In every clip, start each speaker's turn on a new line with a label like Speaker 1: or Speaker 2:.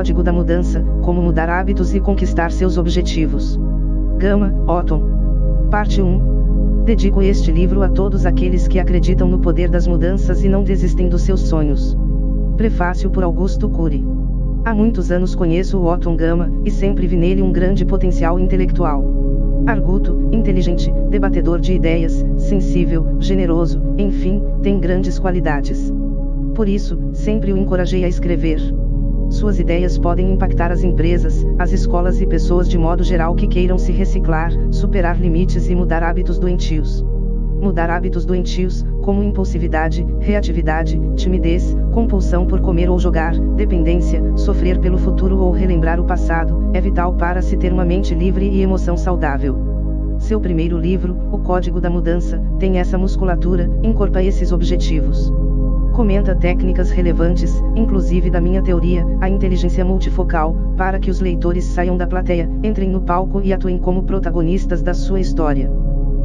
Speaker 1: Código da Mudança, como mudar hábitos e conquistar seus objetivos. Gama, Otton. Parte 1. Dedico este livro a todos aqueles que acreditam no poder das mudanças e não desistem dos seus sonhos. Prefácio por Augusto Cury. Há muitos anos conheço o Otton Gama, e sempre vi nele um grande potencial intelectual. Arguto, inteligente, debatedor de ideias, sensível, generoso, enfim, tem grandes qualidades. Por isso, sempre o encorajei a escrever. Suas ideias podem impactar as empresas, as escolas e pessoas de modo geral que queiram se reciclar, superar limites e mudar hábitos doentios. Mudar hábitos doentios, como impulsividade, reatividade, timidez, compulsão por comer ou jogar, dependência, sofrer pelo futuro ou relembrar o passado, é vital para se ter uma mente livre e emoção saudável. Seu primeiro livro, O Código da Mudança, tem essa musculatura, incorpora esses objetivos. Comenta técnicas relevantes, inclusive da minha teoria, a inteligência multifocal, para que os leitores saiam da plateia, entrem no palco e atuem como protagonistas da sua história.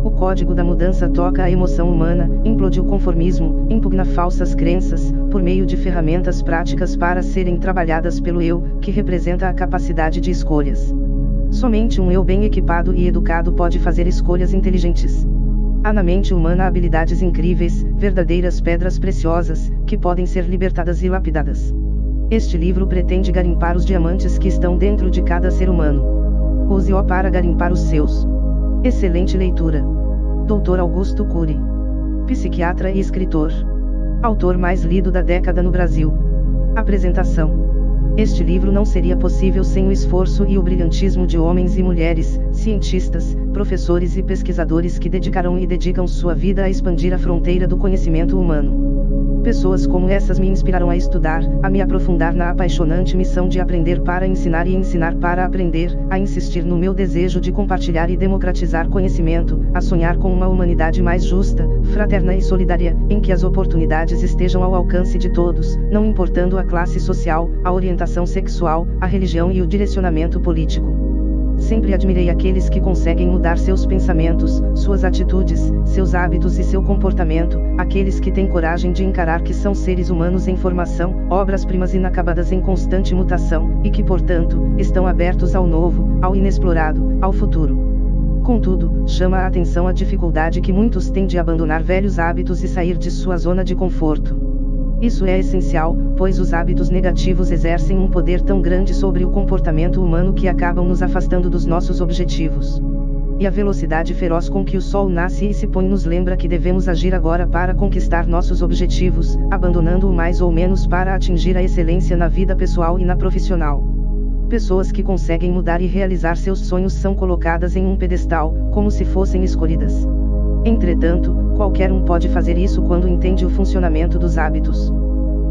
Speaker 1: O Código da Mudança toca a emoção humana, implode o conformismo, impugna falsas crenças, por meio de ferramentas práticas para serem trabalhadas pelo eu, que representa a capacidade de escolhas. Somente um eu bem equipado e educado pode fazer escolhas inteligentes. Há na mente humana habilidades incríveis, verdadeiras pedras preciosas, que podem ser libertadas e lapidadas. Este livro pretende garimpar os diamantes que estão dentro de cada ser humano. Use-o para garimpar os seus. Excelente leitura. Dr. Augusto Cury. Psiquiatra e escritor. Autor mais lido da década no Brasil. Apresentação. Este livro não seria possível sem o esforço e o brilhantismo de homens e mulheres, cientistas, professores e pesquisadores que dedicaram e dedicam sua vida a expandir a fronteira do conhecimento humano. Pessoas como essas me inspiraram a estudar, a me aprofundar na apaixonante missão de aprender para ensinar e ensinar para aprender, a insistir no meu desejo de compartilhar e democratizar conhecimento, a sonhar com uma humanidade mais justa, fraterna e solidária, em que as oportunidades estejam ao alcance de todos, não importando a classe social, a orientação sexual, a religião e o direcionamento político. Sempre admirei aqueles que conseguem mudar seus pensamentos, suas atitudes, seus hábitos e seu comportamento, aqueles que têm coragem de encarar que são seres humanos em formação, obras-primas inacabadas em constante mutação, e que, portanto, estão abertos ao novo, ao inexplorado, ao futuro. Contudo, chama a atenção a dificuldade que muitos têm de abandonar velhos hábitos e sair de sua zona de conforto. Isso é essencial, pois os hábitos negativos exercem um poder tão grande sobre o comportamento humano que acabam nos afastando dos nossos objetivos. E a velocidade feroz com que o sol nasce e se põe nos lembra que devemos agir agora para conquistar nossos objetivos, abandonando-o mais ou menos para atingir a excelência na vida pessoal e na profissional. Pessoas que conseguem mudar e realizar seus sonhos são colocadas em um pedestal, como se fossem escolhidas. Entretanto, qualquer um pode fazer isso quando entende o funcionamento dos hábitos.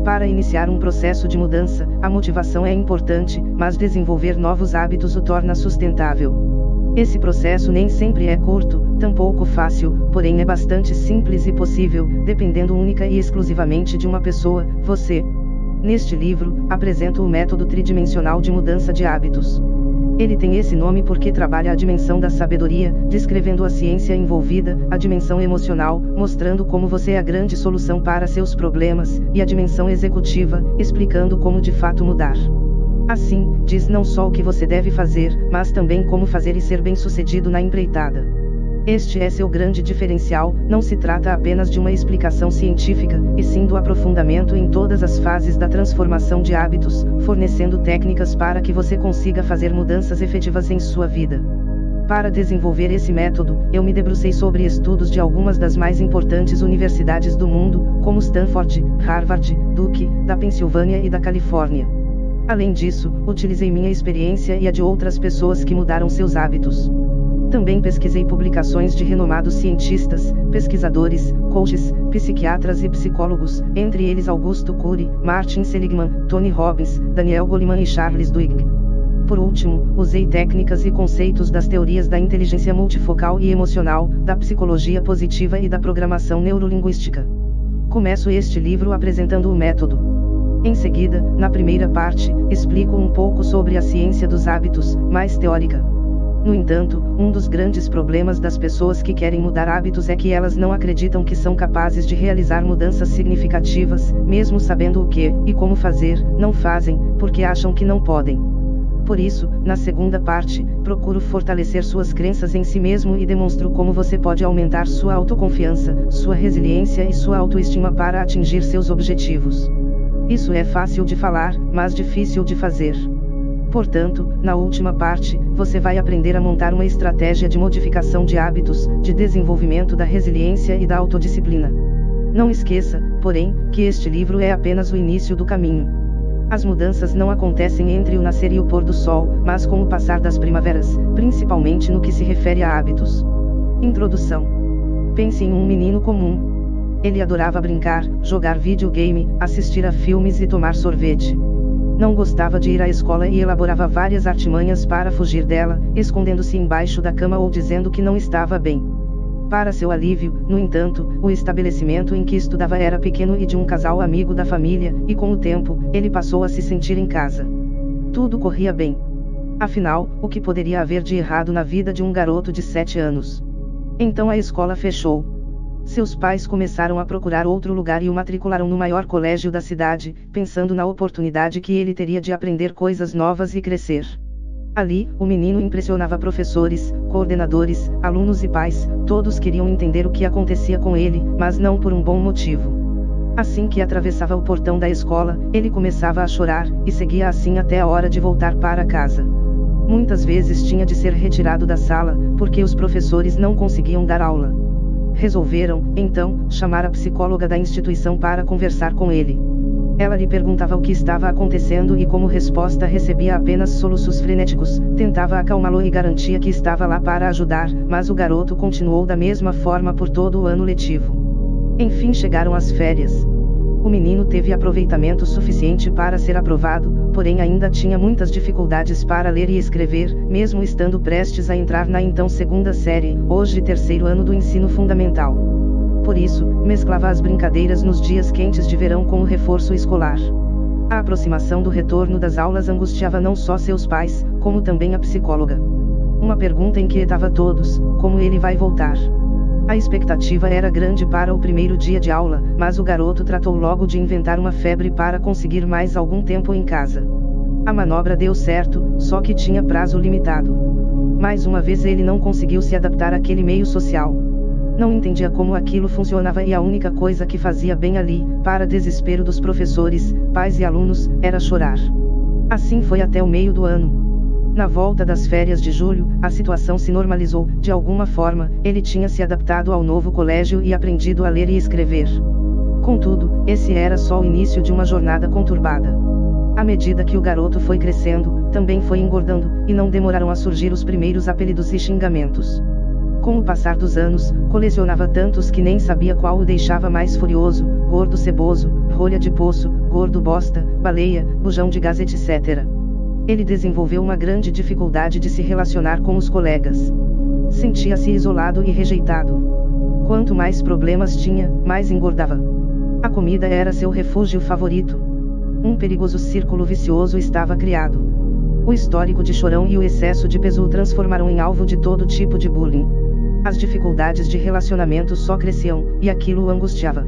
Speaker 1: Para iniciar um processo de mudança, a motivação é importante, mas desenvolver novos hábitos o torna sustentável. Esse processo nem sempre é curto, tampouco fácil, porém é bastante simples e possível, dependendo única e exclusivamente de uma pessoa, você. Neste livro, apresento o método tridimensional de mudança de hábitos. Ele tem esse nome porque trabalha a dimensão da sabedoria, descrevendo a ciência envolvida, a dimensão emocional, mostrando como você é a grande solução para seus problemas, e a dimensão executiva, explicando como de fato mudar. Assim, diz não só o que você deve fazer, mas também como fazer e ser bem-sucedido na empreitada. Este é seu grande diferencial, não se trata apenas de uma explicação científica, e sim do aprofundamento em todas as fases da transformação de hábitos, fornecendo técnicas para que você consiga fazer mudanças efetivas em sua vida. Para desenvolver esse método, eu me debrucei sobre estudos de algumas das mais importantes universidades do mundo, como Stanford, Harvard, Duke, da Pensilvânia e da Califórnia. Além disso, utilizei minha experiência e a de outras pessoas que mudaram seus hábitos. Também pesquisei publicações de renomados cientistas, pesquisadores, coaches, psiquiatras e psicólogos, entre eles Augusto Cury, Martin Seligman, Tony Robbins, Daniel Goleman e Charles Duhigg. Por último, usei técnicas e conceitos das teorias da inteligência multifocal e emocional, da psicologia positiva e da programação neurolinguística. Começo este livro apresentando o método. Em seguida, na primeira parte, explico um pouco sobre a ciência dos hábitos, mais teórica. No entanto, um dos grandes problemas das pessoas que querem mudar hábitos é que elas não acreditam que são capazes de realizar mudanças significativas, mesmo sabendo o que e como fazer, não fazem, porque acham que não podem. Por isso, na segunda parte, procuro fortalecer suas crenças em si mesmo e demonstro como você pode aumentar sua autoconfiança, sua resiliência e sua autoestima para atingir seus objetivos. Isso é fácil de falar, mas difícil de fazer. Portanto, na última parte, você vai aprender a montar uma estratégia de modificação de hábitos, de desenvolvimento da resiliência e da autodisciplina. Não esqueça, porém, que este livro é apenas o início do caminho. As mudanças não acontecem entre o nascer e o pôr do sol, mas com o passar das primaveras, principalmente no que se refere a hábitos. Introdução. Pense em um menino comum. Ele adorava brincar, jogar videogame, assistir a filmes e tomar sorvete. Não gostava de ir à escola e elaborava várias artimanhas para fugir dela, escondendo-se embaixo da cama ou dizendo que não estava bem. Para seu alívio, no entanto, o estabelecimento em que estudava era pequeno e de um casal amigo da família, e com o tempo, ele passou a se sentir em casa. Tudo corria bem. Afinal, o que poderia haver de errado na vida de um garoto de 7 anos? Então a escola fechou. Seus pais começaram a procurar outro lugar e o matricularam no maior colégio da cidade, pensando na oportunidade que ele teria de aprender coisas novas e crescer. Ali, o menino impressionava professores, coordenadores, alunos e pais, todos queriam entender o que acontecia com ele, mas não por um bom motivo. Assim que atravessava o portão da escola, ele começava a chorar, e seguia assim até a hora de voltar para casa. Muitas vezes tinha de ser retirado da sala, porque os professores não conseguiam dar aula. Resolveram, então, chamar a psicóloga da instituição para conversar com ele. Ela lhe perguntava o que estava acontecendo e como resposta recebia apenas soluços frenéticos, tentava acalmá-lo e garantia que estava lá para ajudar, mas o garoto continuou da mesma forma por todo o ano letivo. Enfim chegaram as férias. O menino teve aproveitamento suficiente para ser aprovado, porém ainda tinha muitas dificuldades para ler e escrever, mesmo estando prestes a entrar na então segunda série, hoje terceiro ano do ensino fundamental. Por isso, mesclava as brincadeiras nos dias quentes de verão com o reforço escolar. A aproximação do retorno das aulas angustiava não só seus pais, como também a psicóloga. Uma pergunta inquietava todos: como ele vai voltar? A expectativa era grande para o primeiro dia de aula, mas o garoto tratou logo de inventar uma febre para conseguir mais algum tempo em casa. A manobra deu certo, só que tinha prazo limitado. Mais uma vez ele não conseguiu se adaptar àquele meio social. Não entendia como aquilo funcionava e a única coisa que fazia bem ali, para desespero dos professores, pais e alunos, era chorar. Assim foi até o meio do ano. Na volta das férias de julho, a situação se normalizou, de alguma forma, ele tinha se adaptado ao novo colégio e aprendido a ler e escrever. Contudo, esse era só o início de uma jornada conturbada. À medida que o garoto foi crescendo, também foi engordando, e não demoraram a surgir os primeiros apelidos e xingamentos. Com o passar dos anos, colecionava tantos que nem sabia qual o deixava mais furioso: gordo ceboso, rolha de poço, gordo bosta, baleia, bujão de gás, etc. Ele desenvolveu uma grande dificuldade de se relacionar com os colegas. Sentia-se isolado e rejeitado. Quanto mais problemas tinha, mais engordava. A comida era seu refúgio favorito. Um perigoso círculo vicioso estava criado. O histórico de chorão e o excesso de peso o transformaram em alvo de todo tipo de bullying. As dificuldades de relacionamento só cresciam, e aquilo o angustiava.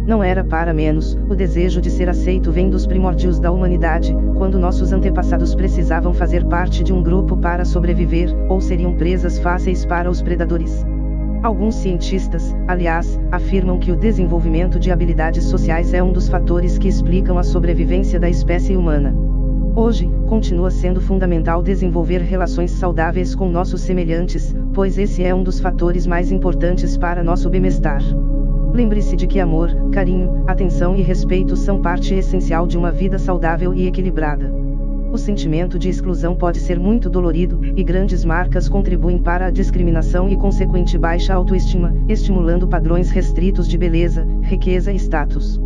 Speaker 1: Não era para menos, o desejo de ser aceito vem dos primórdios da humanidade, quando nossos antepassados precisavam fazer parte de um grupo para sobreviver, ou seriam presas fáceis para os predadores. Alguns cientistas, aliás, afirmam que o desenvolvimento de habilidades sociais é um dos fatores que explicam a sobrevivência da espécie humana. Hoje, continua sendo fundamental desenvolver relações saudáveis com nossos semelhantes, pois esse é um dos fatores mais importantes para nosso bem-estar. Lembre-se de que amor, carinho, atenção e respeito são parte essencial de uma vida saudável e equilibrada. O sentimento de exclusão pode ser muito dolorido, e grandes marcas contribuem para a discriminação e consequente baixa autoestima, estimulando padrões restritos de beleza, riqueza e status.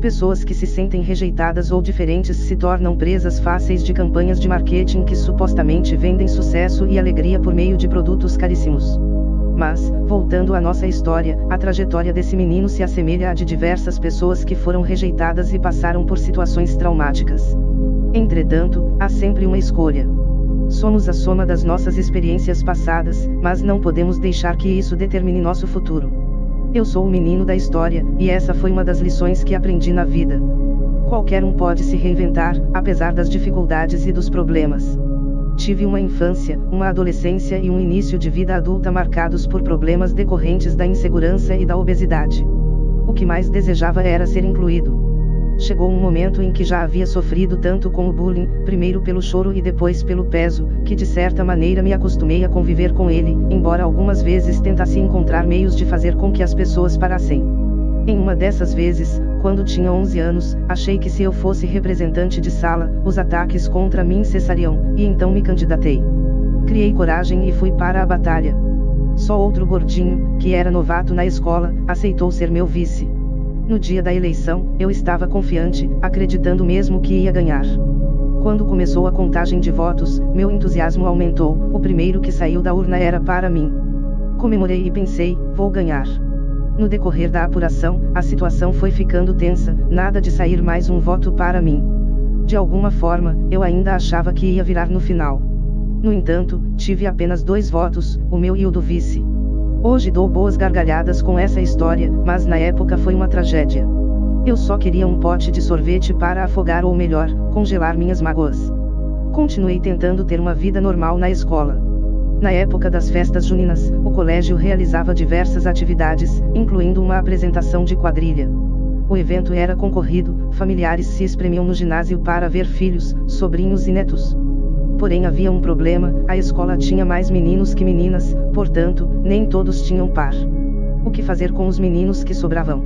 Speaker 1: Pessoas que se sentem rejeitadas ou diferentes se tornam presas fáceis de campanhas de marketing que supostamente vendem sucesso e alegria por meio de produtos caríssimos. Mas, voltando à nossa história, a trajetória desse menino se assemelha à de diversas pessoas que foram rejeitadas e passaram por situações traumáticas. Entretanto, há sempre uma escolha. Somos a soma das nossas experiências passadas, mas não podemos deixar que isso determine nosso futuro. Eu sou o menino da história, e essa foi uma das lições que aprendi na vida. Qualquer um pode se reinventar, apesar das dificuldades e dos problemas. Tive uma infância, uma adolescência e um início de vida adulta marcados por problemas decorrentes da insegurança e da obesidade. O que mais desejava era ser incluído. Chegou um momento em que já havia sofrido tanto com o bullying, primeiro pelo choro e depois pelo peso, que de certa maneira me acostumei a conviver com ele, embora algumas vezes tentasse encontrar meios de fazer com que as pessoas parassem. Em uma dessas vezes, quando tinha 11 anos, achei que se eu fosse representante de sala, os ataques contra mim cessariam, e então me candidatei. Criei coragem e fui para a batalha. Só outro gordinho, que era novato na escola, aceitou ser meu vice. No dia da eleição, eu estava confiante, acreditando mesmo que ia ganhar. Quando começou a contagem de votos, meu entusiasmo aumentou, o primeiro que saiu da urna era para mim. Comemorei e pensei, vou ganhar. No decorrer da apuração, a situação foi ficando tensa, nada de sair mais um voto para mim. De alguma forma, eu ainda achava que ia virar no final. No entanto, tive apenas 2 votos, o meu e o do vice. Hoje dou boas gargalhadas com essa história, mas na época foi uma tragédia. Eu só queria um pote de sorvete para afogar ou melhor, congelar minhas mágoas. Continuei tentando ter uma vida normal na escola. Na época das festas juninas, o colégio realizava diversas atividades, incluindo uma apresentação de quadrilha. O evento era concorrido, familiares se espremiam no ginásio para ver filhos, sobrinhos e netos. Porém havia um problema, a escola tinha mais meninos que meninas, portanto, nem todos tinham par. O que fazer com os meninos que sobravam?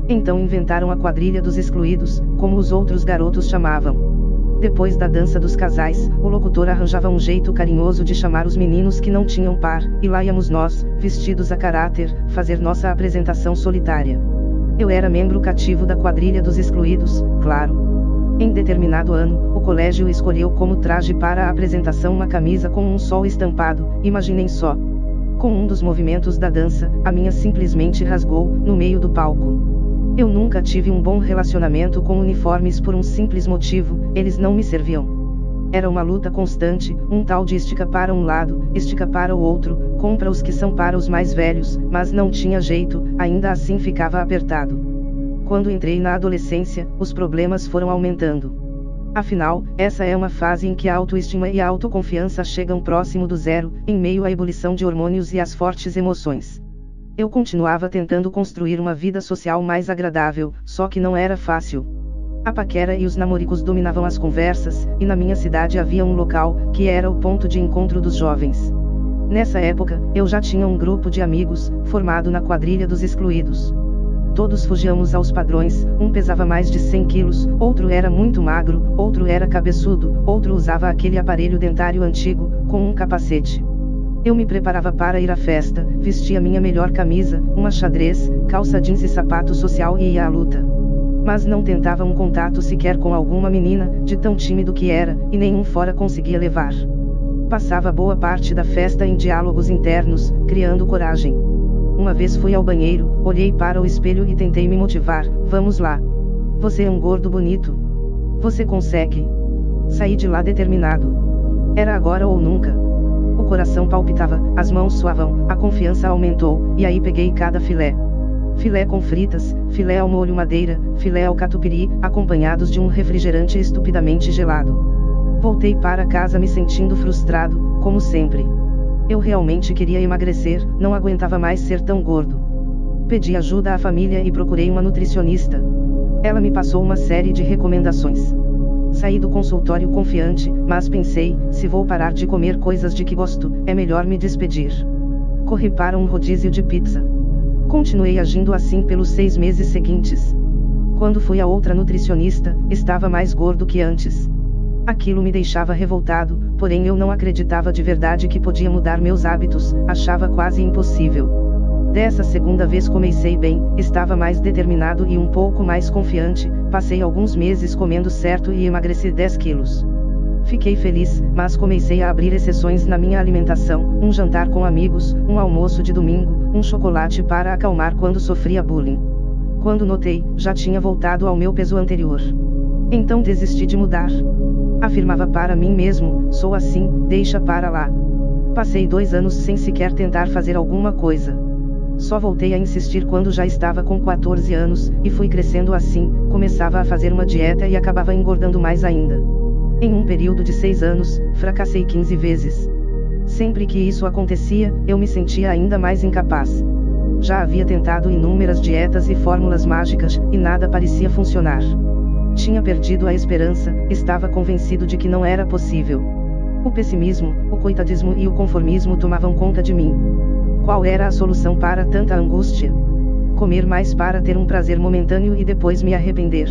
Speaker 1: Então inventaram a quadrilha dos excluídos, como os outros garotos chamavam. Depois da dança dos casais, o locutor arranjava um jeito carinhoso de chamar os meninos que não tinham par, e lá íamos nós, vestidos a caráter, fazer nossa apresentação solitária. Eu era membro cativo da quadrilha dos excluídos, claro. Em determinado ano, o colégio escolheu como traje para a apresentação uma camisa com um sol estampado, imaginem só. Com um dos movimentos da dança, a minha simplesmente rasgou, no meio do palco. Eu nunca tive um bom relacionamento com uniformes por um simples motivo, eles não me serviam. Era uma luta constante, um tal de estica para um lado, estica para o outro, compra os que são para os mais velhos, mas não tinha jeito, ainda assim ficava apertado. Quando entrei na adolescência, os problemas foram aumentando. Afinal, essa é uma fase em que a autoestima e a autoconfiança chegam próximo do zero, em meio à ebulição de hormônios e às fortes emoções. Eu continuava tentando construir uma vida social mais agradável, só que não era fácil. A paquera e os namoricos dominavam as conversas, e na minha cidade havia um local, que era o ponto de encontro dos jovens. Nessa época, eu já tinha um grupo de amigos, formado na quadrilha dos excluídos. Todos fugíamos aos padrões, um pesava mais de 100 quilos, outro era muito magro, outro era cabeçudo, outro usava aquele aparelho dentário antigo, com um capacete. Eu me preparava para ir à festa, vestia minha melhor camisa, uma xadrez, calça jeans e sapato social e ia à luta. Mas não tentava um contato sequer com alguma menina, de tão tímido que era, e nenhum fora conseguia levar. Passava boa parte da festa em diálogos internos, criando coragem. Uma vez fui ao banheiro, olhei para o espelho e tentei me motivar, vamos lá. Você é um gordo bonito. Você consegue. Saí de lá determinado. Era agora ou nunca. O coração palpitava, as mãos suavam, a confiança aumentou, e aí peguei cada filé. Filé com fritas, filé ao molho madeira, filé ao catupiry, acompanhados de um refrigerante estupidamente gelado. Voltei para casa me sentindo frustrado, como sempre. Eu realmente queria emagrecer, não aguentava mais ser tão gordo. Pedi ajuda à família e procurei uma nutricionista. Ela me passou uma série de recomendações. Saí do consultório confiante, mas pensei, se vou parar de comer coisas de que gosto, é melhor me despedir. Corri para um rodízio de pizza. Continuei agindo assim pelos 6 meses seguintes. Quando fui a outra nutricionista, estava mais gordo que antes. Aquilo me deixava revoltado, porém eu não acreditava de verdade que podia mudar meus hábitos, achava quase impossível. Dessa segunda vez comecei bem, estava mais determinado e um pouco mais confiante, passei alguns meses comendo certo e emagreci 10 quilos. Fiquei feliz, mas comecei a abrir exceções na minha alimentação, um jantar com amigos, um almoço de domingo, um chocolate para acalmar quando sofria bullying. Quando notei, já tinha voltado ao meu peso anterior. Então desisti de mudar. Afirmava para mim mesmo, sou assim, deixa para lá. Passei 2 anos sem sequer tentar fazer alguma coisa. Só voltei a insistir quando já estava com 14 anos, e fui crescendo assim, começava a fazer uma dieta e acabava engordando mais ainda. Em um período de 6 anos, fracassei 15 vezes. Sempre que isso acontecia, eu me sentia ainda mais incapaz. Já havia tentado inúmeras dietas e fórmulas mágicas, e nada parecia funcionar. Tinha perdido a esperança, estava convencido de que não era possível. O pessimismo, o coitadismo e o conformismo tomavam conta de mim. Qual era a solução para tanta angústia? Comer mais para ter um prazer momentâneo e depois me arrepender.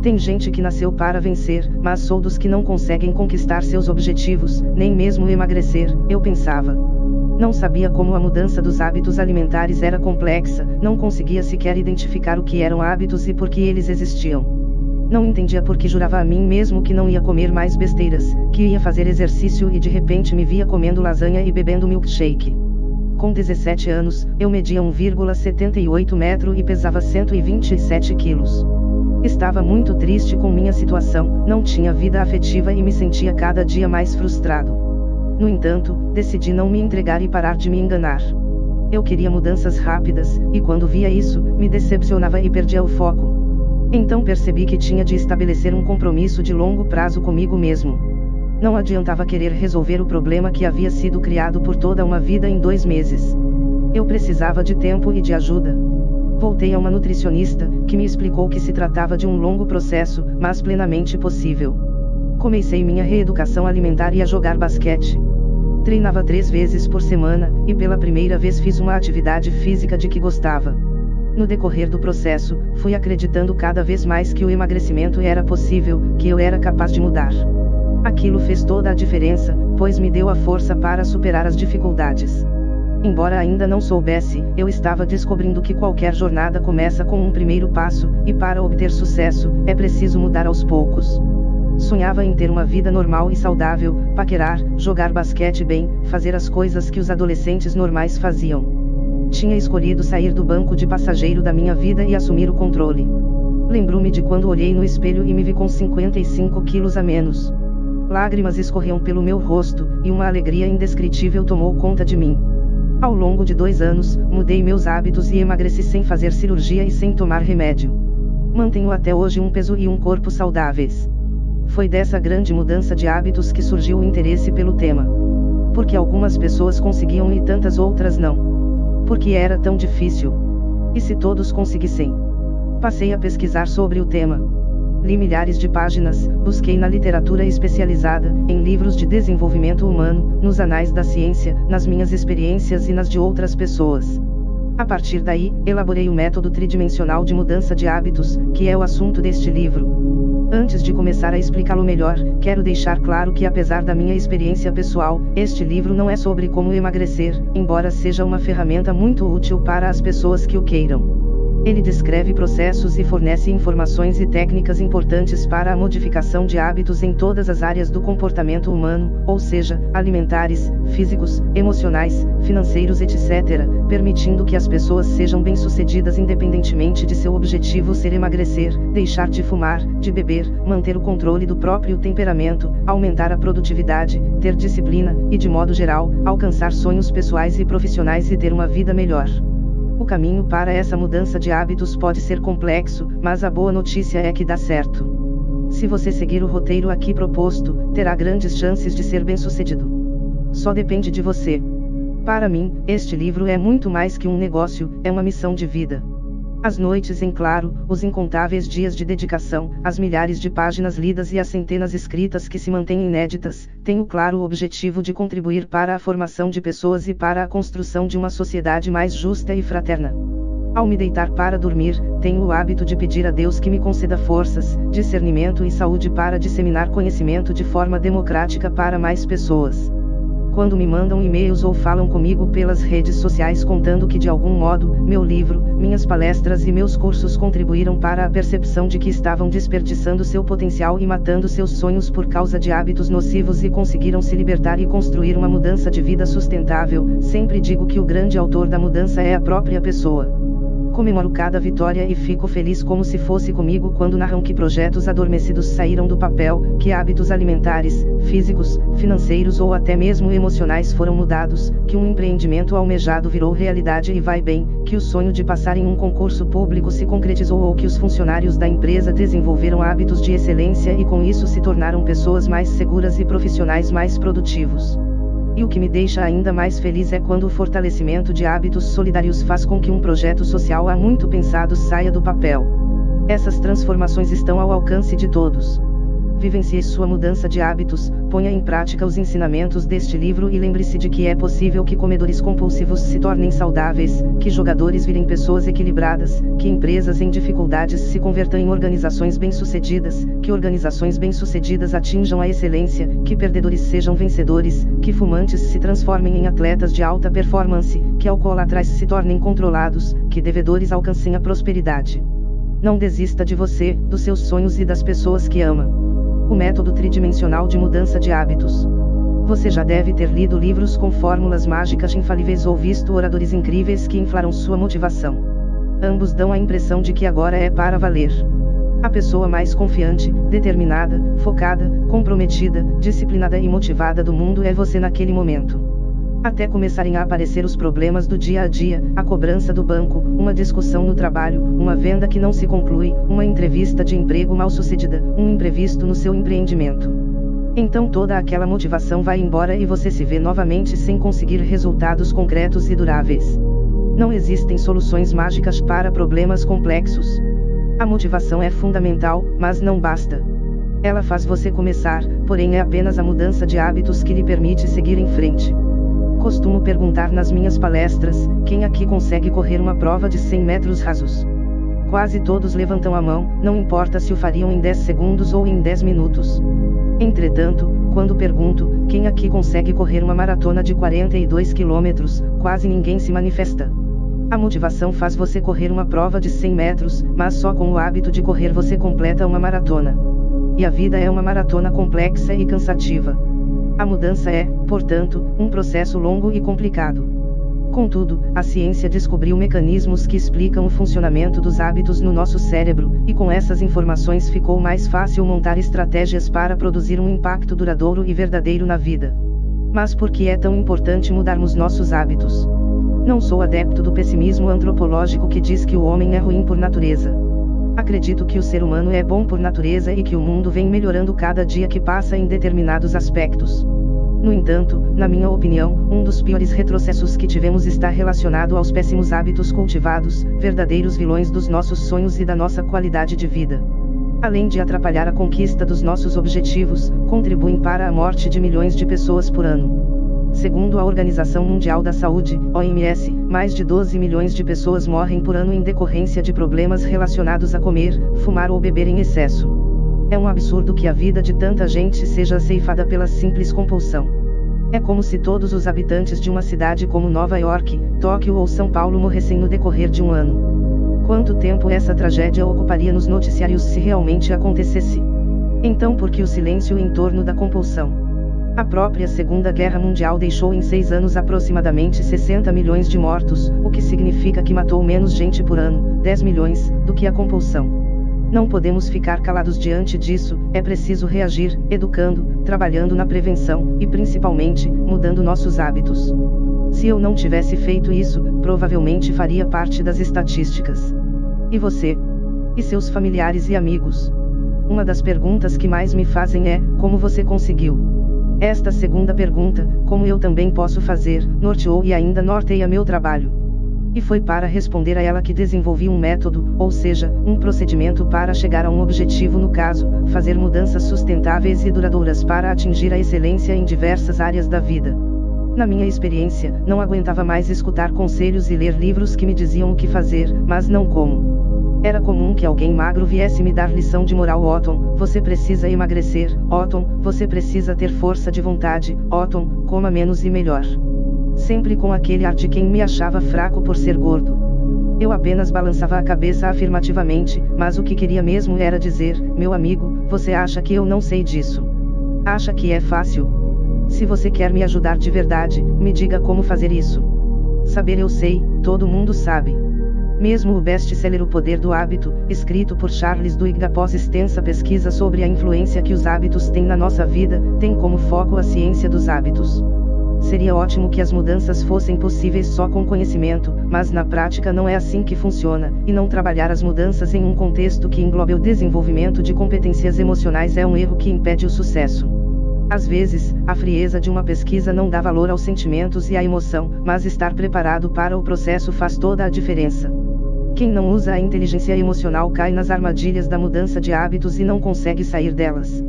Speaker 1: Tem gente que nasceu para vencer, mas sou dos que não conseguem conquistar seus objetivos, nem mesmo emagrecer, eu pensava. Não sabia como a mudança dos hábitos alimentares era complexa, não conseguia sequer identificar o que eram hábitos e por que eles existiam. Não entendia porque jurava a mim mesmo que não ia comer mais besteiras, que ia fazer exercício e de repente me via comendo lasanha e bebendo milkshake. Com 17 anos, eu media 1,78 metros e pesava 127 quilos. Estava muito triste com minha situação, não tinha vida afetiva e me sentia cada dia mais frustrado. No entanto, decidi não me entregar e parar de me enganar. Eu queria mudanças rápidas, e quando via isso, me decepcionava e perdia o foco. Então percebi que tinha de estabelecer um compromisso de longo prazo comigo mesmo. Não adiantava querer resolver o problema que havia sido criado por toda uma vida em 2 meses. Eu precisava de tempo e de ajuda. Voltei a uma nutricionista, que me explicou que se tratava de um longo processo, mas plenamente possível. Comecei minha reeducação alimentar e a jogar basquete. Treinava 3 vezes por semana, e pela primeira vez fiz uma atividade física de que gostava. No decorrer do processo, fui acreditando cada vez mais que o emagrecimento era possível, que eu era capaz de mudar. Aquilo fez toda a diferença, pois me deu a força para superar as dificuldades. Embora ainda não soubesse, eu estava descobrindo que qualquer jornada começa com um primeiro passo, e para obter sucesso, é preciso mudar aos poucos. Sonhava em ter uma vida normal e saudável, paquerar, jogar basquete bem, fazer as coisas que os adolescentes normais faziam. Tinha escolhido sair do banco de passageiro da minha vida e assumir o controle. Lembro-me de quando olhei no espelho e me vi com 55 quilos a menos. Lágrimas escorriam pelo meu rosto, e uma alegria indescritível tomou conta de mim. Ao longo de 2 anos, mudei meus hábitos e emagreci sem fazer cirurgia e sem tomar remédio. Mantenho até hoje um peso e um corpo saudáveis. Foi dessa grande mudança de hábitos que surgiu o interesse pelo tema. Porque algumas pessoas conseguiam e tantas outras não. Porque era tão difícil. E se todos conseguissem? Passei a pesquisar sobre o tema. Li milhares de páginas, busquei na literatura especializada, em livros de desenvolvimento humano, nos anais da ciência, nas minhas experiências e nas de outras pessoas. A partir daí, elaborei o método tridimensional de mudança de hábitos, que é o assunto deste livro. Antes de começar a explicá-lo melhor, quero deixar claro que apesar da minha experiência pessoal, este livro não é sobre como emagrecer, embora seja uma ferramenta muito útil para as pessoas que o queiram. Ele descreve processos e fornece informações e técnicas importantes para a modificação de hábitos em todas as áreas do comportamento humano, ou seja, alimentares, físicos, emocionais, financeiros, etc., permitindo que as pessoas sejam bem-sucedidas independentemente de seu objetivo ser emagrecer, deixar de fumar, de beber, manter o controle do próprio temperamento, aumentar a produtividade, ter disciplina, e de modo geral, alcançar sonhos pessoais e profissionais e ter uma vida melhor. O caminho para essa mudança de hábitos pode ser complexo, mas a boa notícia é que dá certo. Se você seguir o roteiro aqui proposto, terá grandes chances de ser bem-sucedido. Só depende de você. Para mim, este livro é muito mais que um negócio, é uma missão de vida. As noites em claro, os incontáveis dias de dedicação, as milhares de páginas lidas e as centenas escritas que se mantêm inéditas, têm o claro objetivo de contribuir para a formação de pessoas e para a construção de uma sociedade mais justa e fraterna. Ao me deitar para dormir, tenho o hábito de pedir a Deus que me conceda forças, discernimento e saúde para disseminar conhecimento de forma democrática para mais pessoas. Quando me mandam e-mails ou falam comigo pelas redes sociais contando que de algum modo, meu livro, minhas palestras e meus cursos contribuíram para a percepção de que estavam desperdiçando seu potencial e matando seus sonhos por causa de hábitos nocivos e conseguiram se libertar e construir uma mudança de vida sustentável, sempre digo que o grande autor da mudança é a própria pessoa. Comemoro cada vitória e fico feliz como se fosse comigo quando narram que projetos adormecidos saíram do papel, que hábitos alimentares, físicos, financeiros ou até mesmo emocionais foram mudados, que um empreendimento almejado virou realidade e vai bem, que o sonho de passar em um concurso público se concretizou ou que os funcionários da empresa desenvolveram hábitos de excelência e com isso se tornaram pessoas mais seguras e profissionais mais produtivos. E o que me deixa ainda mais feliz é quando o fortalecimento de hábitos solidários faz com que um projeto social há muito pensado saia do papel. Essas transformações estão ao alcance de todos. Vivencie sua mudança de hábitos, ponha em prática os ensinamentos deste livro e lembre-se de que é possível que comedores compulsivos se tornem saudáveis, que jogadores virem pessoas equilibradas, que empresas em dificuldades se convertam em organizações bem-sucedidas, que organizações bem-sucedidas atinjam a excelência, que perdedores sejam vencedores, que fumantes se transformem em atletas de alta performance, que alcoólatras se tornem controlados, que devedores alcancem a prosperidade. Não desista de você, dos seus sonhos e das pessoas que ama. O método tridimensional de mudança de hábitos. Você já deve ter lido livros com fórmulas mágicas infalíveis ou visto oradores incríveis que inflaram sua motivação. Ambos dão a impressão de que agora é para valer. A pessoa mais confiante, determinada, focada, comprometida, disciplinada e motivada do mundo é você naquele momento. Até começarem a aparecer os problemas do dia a dia, a cobrança do banco, uma discussão no trabalho, uma venda que não se conclui, uma entrevista de emprego mal sucedida, um imprevisto no seu empreendimento. Então toda aquela motivação vai embora e você se vê novamente sem conseguir resultados concretos e duráveis. Não existem soluções mágicas para problemas complexos. A motivação é fundamental, mas não basta. Ela faz você começar, porém é apenas a mudança de hábitos que lhe permite seguir em frente. Costumo perguntar nas minhas palestras, quem aqui consegue correr uma prova de 100 metros rasos? Quase todos levantam a mão, não importa se o fariam em 10 segundos ou em 10 minutos. Entretanto, quando pergunto, quem aqui consegue correr uma maratona de 42 quilômetros, quase ninguém se manifesta. A motivação faz você correr uma prova de 100 metros, mas só com o hábito de correr você completa uma maratona. E a vida é uma maratona complexa e cansativa. A mudança é, portanto, um processo longo e complicado. Contudo, a ciência descobriu mecanismos que explicam o funcionamento dos hábitos no nosso cérebro, e com essas informações ficou mais fácil montar estratégias para produzir um impacto duradouro e verdadeiro na vida. Mas por que é tão importante mudarmos nossos hábitos? Não sou adepto do pessimismo antropológico que diz que o homem é ruim por natureza. Acredito que o ser humano é bom por natureza e que o mundo vem melhorando cada dia que passa em determinados aspectos. No entanto, na minha opinião, um dos piores retrocessos que tivemos está relacionado aos péssimos hábitos cultivados, verdadeiros vilões dos nossos sonhos e da nossa qualidade de vida. Além de atrapalhar a conquista dos nossos objetivos, contribuem para a morte de milhões de pessoas por ano. Segundo a Organização Mundial da Saúde, OMS, mais de 12 milhões de pessoas morrem por ano em decorrência de problemas relacionados a comer, fumar ou beber em excesso. É um absurdo que a vida de tanta gente seja ceifada pela simples compulsão. É como se todos os habitantes de uma cidade como Nova York, Tóquio ou São Paulo morressem no decorrer de um ano. Quanto tempo essa tragédia ocuparia nos noticiários se realmente acontecesse? Então por que o silêncio em torno da compulsão? A própria Segunda Guerra Mundial deixou em 6 anos aproximadamente 60 milhões de mortos, o que significa que matou menos gente por ano, 10 milhões, do que a compulsão. Não podemos ficar calados diante disso, é preciso reagir, educando, trabalhando na prevenção, e principalmente, mudando nossos hábitos. Se eu não tivesse feito isso, provavelmente faria parte das estatísticas. E você? E seus familiares e amigos? Uma das perguntas que mais me fazem é, como você conseguiu? Esta segunda pergunta, como eu também posso fazer, norteou e ainda norteia meu trabalho. E foi para responder a ela que desenvolvi um método, ou seja, um procedimento para chegar a um objetivo, no caso, fazer mudanças sustentáveis e duradouras para atingir a excelência em diversas áreas da vida. Na minha experiência, não aguentava mais escutar conselhos e ler livros que me diziam o que fazer, mas não como. Era comum que alguém magro viesse me dar lição de moral. Otton, você precisa emagrecer. Otton, você precisa ter força de vontade. Otton, coma menos e melhor. Sempre com aquele ar de quem me achava fraco por ser gordo. Eu apenas balançava a cabeça afirmativamente, mas o que queria mesmo era dizer, meu amigo, você acha que eu não sei disso? Acha que é fácil? Se você quer me ajudar de verdade, me diga como fazer isso. Saber eu sei, todo mundo sabe. Mesmo o best-seller O Poder do Hábito, escrito por Charles Duhigg após extensa pesquisa sobre a influência que os hábitos têm na nossa vida, tem como foco a ciência dos hábitos. Seria ótimo que as mudanças fossem possíveis só com conhecimento, mas na prática não é assim que funciona, e não trabalhar as mudanças em um contexto que englobe o desenvolvimento de competências emocionais é um erro que impede o sucesso. Às vezes, a frieza de uma pesquisa não dá valor aos sentimentos e à emoção, mas estar preparado para o processo faz toda a diferença. Quem não usa a inteligência emocional cai nas armadilhas da mudança de hábitos e não consegue sair delas.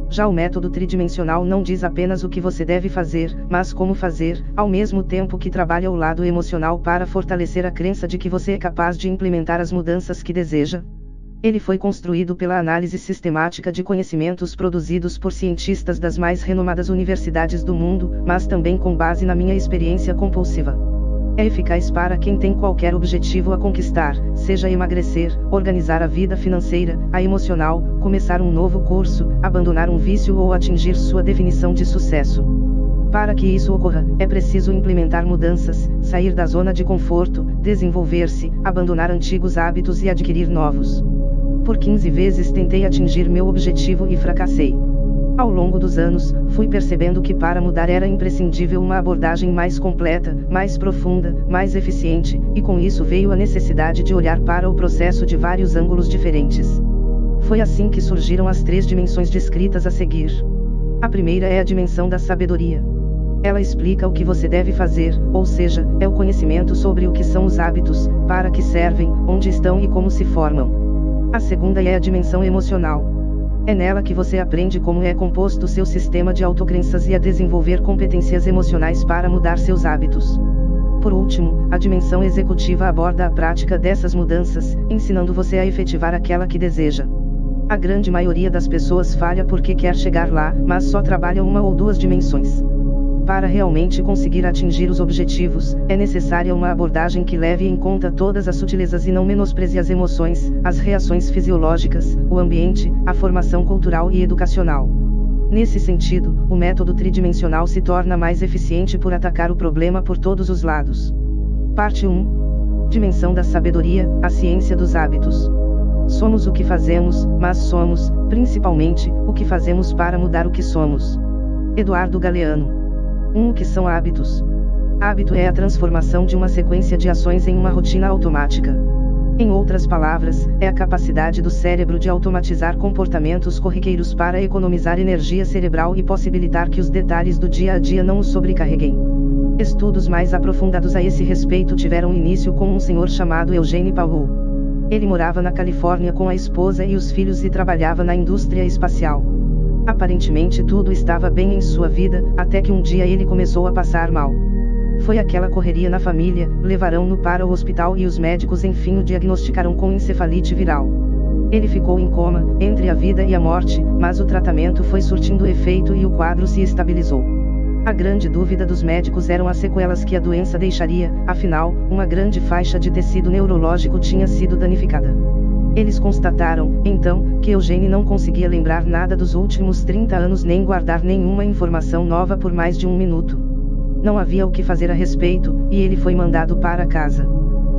Speaker 1: Já o método tridimensional não diz apenas o que você deve fazer, mas como fazer, ao mesmo tempo que trabalha o lado emocional para fortalecer a crença de que você é capaz de implementar as mudanças que deseja. Ele foi construído pela análise sistemática de conhecimentos produzidos por cientistas das mais renomadas universidades do mundo, mas também com base na minha experiência compulsiva. É eficaz para quem tem qualquer objetivo a conquistar, seja emagrecer, organizar a vida financeira, a emocional, começar um novo curso, abandonar um vício ou atingir sua definição de sucesso. Para que isso ocorra, é preciso implementar mudanças, sair da zona de conforto, desenvolver-se, abandonar antigos hábitos e adquirir novos. Por 15 vezes tentei atingir meu objetivo e fracassei. Ao longo dos anos, fui percebendo que para mudar era imprescindível uma abordagem mais completa, mais profunda, mais eficiente, e com isso veio a necessidade de olhar para o processo de vários ângulos diferentes. Foi assim que surgiram as 3 dimensões descritas a seguir. A primeira é a dimensão da sabedoria. Ela explica o que você deve fazer, ou seja, é o conhecimento sobre o que são os hábitos, para que servem, onde estão e como se formam. A segunda é a dimensão emocional. É nela que você aprende como é composto seu sistema de autocrenças e a desenvolver competências emocionais para mudar seus hábitos. Por último, a dimensão executiva aborda a prática dessas mudanças, ensinando você a efetivar aquela que deseja. A grande maioria das pessoas falha porque quer chegar lá, mas só trabalha uma ou 2 dimensões. Para realmente conseguir atingir os objetivos, é necessária uma abordagem que leve em conta todas as sutilezas e não menospreze as emoções, as reações fisiológicas, o ambiente, a formação cultural e educacional. Nesse sentido, o método tridimensional se torna mais eficiente por atacar o problema por todos os lados. Parte 1. Dimensão da sabedoria, a ciência dos hábitos. Somos o que fazemos, mas somos, principalmente, o que fazemos para mudar o que somos. Eduardo Galeano. O que são hábitos? Hábito é a transformação de uma sequência de ações em uma rotina automática. Em outras palavras, é a capacidade do cérebro de automatizar comportamentos corriqueiros para economizar energia cerebral e possibilitar que os detalhes do dia a dia não os sobrecarreguem. Estudos mais aprofundados a esse respeito tiveram início com um senhor chamado Eugene Powell. Ele morava na Califórnia com a esposa e os filhos e trabalhava na indústria espacial. Aparentemente tudo estava bem em sua vida, até que um dia ele começou a passar mal. Foi aquela correria na família, levaram-no para o hospital e os médicos enfim o diagnosticaram com encefalite viral. Ele ficou em coma, entre a vida e a morte, mas o tratamento foi surtindo efeito e o quadro se estabilizou. A grande dúvida dos médicos eram as sequelas que a doença deixaria, afinal, uma grande faixa de tecido neurológico tinha sido danificada. Eles constataram, então, que Eugene não conseguia lembrar nada dos últimos 30 anos nem guardar nenhuma informação nova por mais de 1 minuto. Não havia o que fazer a respeito, e ele foi mandado para casa.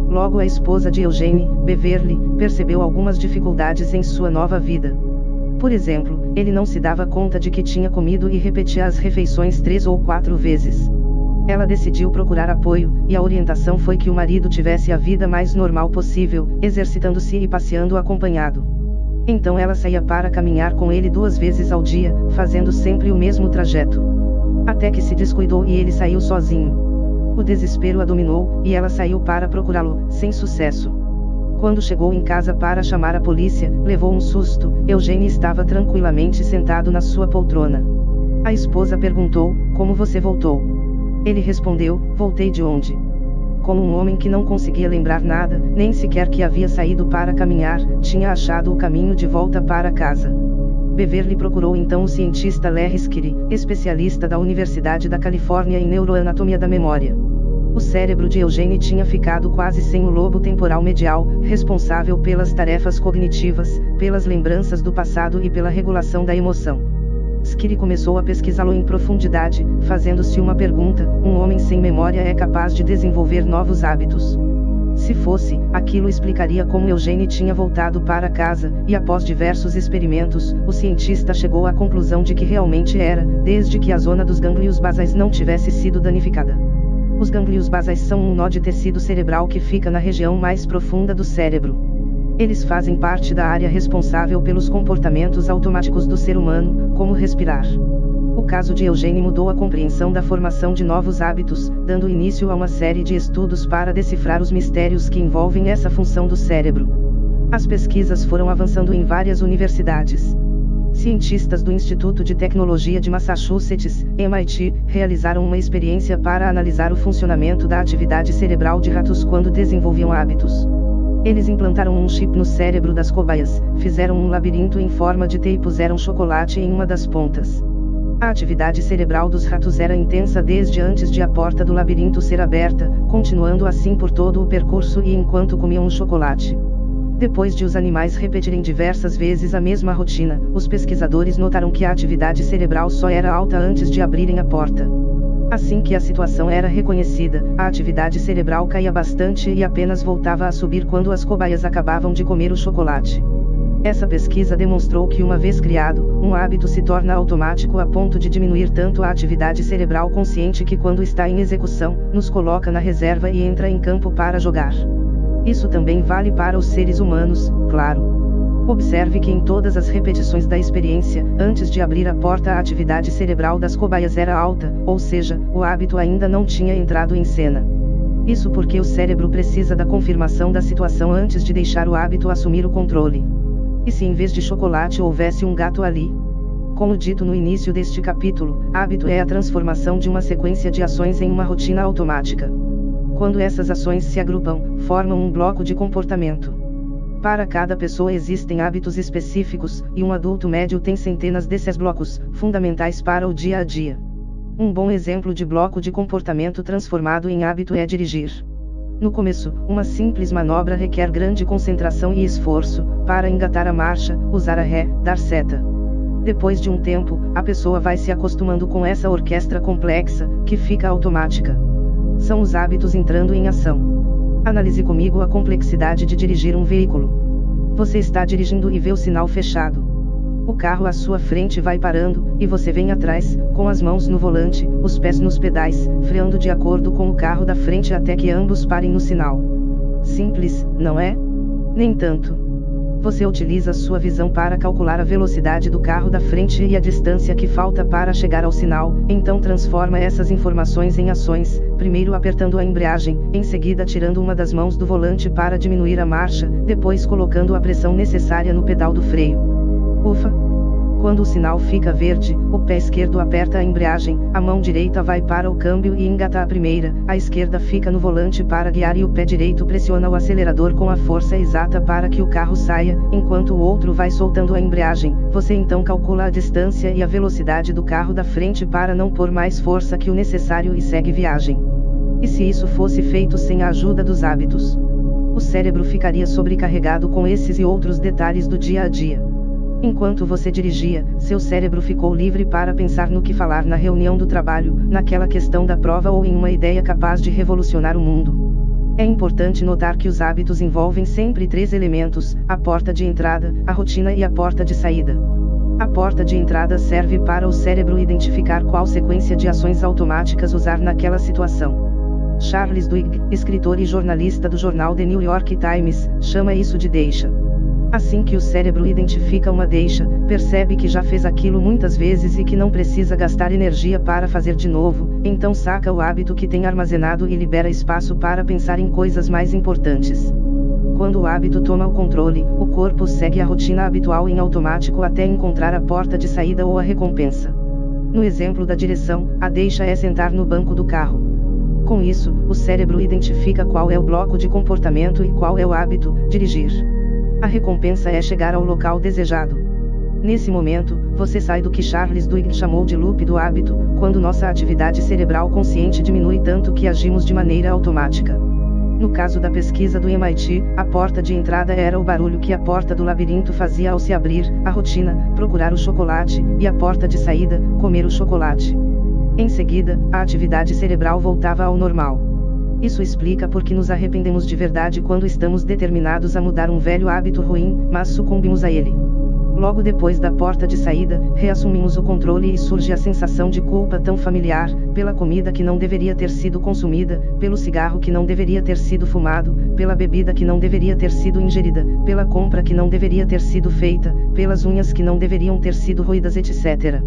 Speaker 1: Logo a esposa de Eugene, Beverly, percebeu algumas dificuldades em sua nova vida. Por exemplo, ele não se dava conta de que tinha comido e repetia as refeições 3 ou 4 vezes. Ela decidiu procurar apoio, e a orientação foi que o marido tivesse a vida mais normal possível, exercitando-se e passeando acompanhado. Então ela saía para caminhar com ele 2 vezes ao dia, fazendo sempre o mesmo trajeto. Até que se descuidou e ele saiu sozinho. O desespero a dominou, e ela saiu para procurá-lo, sem sucesso. Quando chegou em casa para chamar a polícia, levou um susto. Eugene estava tranquilamente sentado na sua poltrona. A esposa perguntou: "Como você voltou?" Ele respondeu: "Voltei de onde?" Como um homem que não conseguia lembrar nada, nem sequer que havia saído para caminhar, tinha achado o caminho de volta para casa. Beverly procurou então o cientista Larry Skinner, especialista da Universidade da Califórnia em neuroanatomia da memória. O cérebro de Eugene tinha ficado quase sem o lobo temporal medial, responsável pelas tarefas cognitivas, pelas lembranças do passado e pela regulação da emoção. Skinner começou a pesquisá-lo em profundidade, fazendo-se uma pergunta: um homem sem memória é capaz de desenvolver novos hábitos? Se fosse, aquilo explicaria como Eugene tinha voltado para casa, e após diversos experimentos, o cientista chegou à conclusão de que realmente era, desde que a zona dos gânglios basais não tivesse sido danificada. Os gânglios basais são um nó de tecido cerebral que fica na região mais profunda do cérebro. Eles fazem parte da área responsável pelos comportamentos automáticos do ser humano, como respirar. O caso de Eugene mudou a compreensão da formação de novos hábitos, dando início a uma série de estudos para decifrar os mistérios que envolvem essa função do cérebro. As pesquisas foram avançando em várias universidades. Cientistas do Instituto de Tecnologia de Massachusetts, MIT, realizaram uma experiência para analisar o funcionamento da atividade cerebral de ratos quando desenvolviam hábitos. Eles implantaram um chip no cérebro das cobaias, fizeram um labirinto em forma de T e puseram chocolate em uma das pontas. A atividade cerebral dos ratos era intensa desde antes de a porta do labirinto ser aberta, continuando assim por todo o percurso e enquanto comiam o chocolate. Depois de os animais repetirem diversas vezes a mesma rotina, os pesquisadores notaram que a atividade cerebral só era alta antes de abrirem a porta. Assim que a situação era reconhecida, a atividade cerebral caía bastante e apenas voltava a subir quando as cobaias acabavam de comer o chocolate. Essa pesquisa demonstrou que uma vez criado, um hábito se torna automático a ponto de diminuir tanto a atividade cerebral consciente que quando está em execução, nos coloca na reserva e entra em campo para jogar. Isso também vale para os seres humanos, claro. Observe que em todas as repetições da experiência, antes de abrir a porta a atividade cerebral das cobaias era alta, ou seja, o hábito ainda não tinha entrado em cena. Isso porque o cérebro precisa da confirmação da situação antes de deixar o hábito assumir o controle. E se em vez de chocolate houvesse um gato ali? Como dito no início deste capítulo, hábito é a transformação de uma sequência de ações em uma rotina automática. Quando essas ações se agrupam, formam um bloco de comportamento. Para cada pessoa existem hábitos específicos, e um adulto médio tem centenas desses blocos, fundamentais para o dia a dia. Um bom exemplo de bloco de comportamento transformado em hábito é dirigir. No começo, uma simples manobra requer grande concentração e esforço, para engatar a marcha, usar a ré, dar seta. Depois de um tempo, a pessoa vai se acostumando com essa orquestra complexa, que fica automática. São os hábitos entrando em ação. Analise comigo a complexidade de dirigir um veículo. Você está dirigindo e vê o sinal fechado. O carro à sua frente vai parando, e você vem atrás, com as mãos no volante, os pés nos pedais, freando de acordo com o carro da frente até que ambos parem no sinal. Simples, não é? Nem tanto. Você utiliza sua visão para calcular a velocidade do carro da frente e a distância que falta para chegar ao sinal, então transforma essas informações em ações, primeiro apertando a embreagem, em seguida tirando uma das mãos do volante para diminuir a marcha, depois colocando a pressão necessária no pedal do freio. Ufa! Quando o sinal fica verde, o pé esquerdo aperta a embreagem, a mão direita vai para o câmbio e engata a primeira, a esquerda fica no volante para guiar e o pé direito pressiona o acelerador com a força exata para que o carro saia, enquanto o outro vai soltando a embreagem. Você então calcula a distância e a velocidade do carro da frente para não pôr mais força que o necessário e segue viagem. E se isso fosse feito sem a ajuda dos hábitos? O cérebro ficaria sobrecarregado com esses e outros detalhes do dia a dia. Enquanto você dirigia, seu cérebro ficou livre para pensar no que falar na reunião do trabalho, naquela questão da prova ou em uma ideia capaz de revolucionar o mundo. É importante notar que os hábitos envolvem sempre três elementos: a porta de entrada, a rotina e a porta de saída. A porta de entrada serve para o cérebro identificar qual sequência de ações automáticas usar naquela situação. Charles Duhigg, escritor e jornalista do jornal The New York Times, chama isso de deixa. Assim que o cérebro identifica uma deixa, percebe que já fez aquilo muitas vezes e que não precisa gastar energia para fazer de novo, então saca o hábito que tem armazenado e libera espaço para pensar em coisas mais importantes. Quando o hábito toma o controle, o corpo segue a rotina habitual em automático até encontrar a porta de saída ou a recompensa. No exemplo da direção, a deixa é sentar no banco do carro. Com isso, o cérebro identifica qual é o bloco de comportamento e qual é o hábito, dirigir. A recompensa é chegar ao local desejado. Nesse momento, você sai do que Charles Duhigg chamou de loop do hábito, quando nossa atividade cerebral consciente diminui tanto que agimos de maneira automática. No caso da pesquisa do MIT, a porta de entrada era o barulho que a porta do labirinto fazia ao se abrir, a rotina, procurar o chocolate, e a porta de saída, comer o chocolate. Em seguida, a atividade cerebral voltava ao normal. Isso explica por que nos arrependemos de verdade quando estamos determinados a mudar um velho hábito ruim, mas sucumbimos a ele. Logo depois da porta de saída, reassumimos o controle e surge a sensação de culpa tão familiar, pela comida que não deveria ter sido consumida, pelo cigarro que não deveria ter sido fumado, pela bebida que não deveria ter sido ingerida, pela compra que não deveria ter sido feita, pelas unhas que não deveriam ter sido roídas, etc.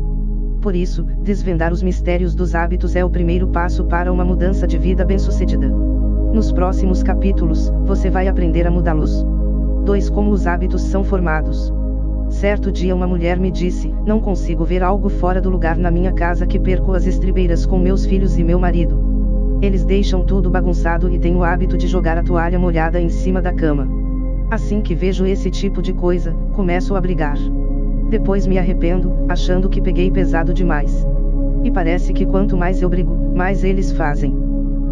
Speaker 1: Por isso, desvendar os mistérios dos hábitos é o primeiro passo para uma mudança de vida bem-sucedida. Nos próximos capítulos, você vai aprender a mudá-los. 2. Como os hábitos são formados. Certo dia uma mulher me disse: não consigo ver algo fora do lugar na minha casa que perco as estribeiras com meus filhos e meu marido. Eles deixam tudo bagunçado e têm o hábito de jogar a toalha molhada em cima da cama. Assim que vejo esse tipo de coisa, começo a brigar. Depois me arrependo, achando que peguei pesado demais. E parece que quanto mais eu brigo, mais eles fazem.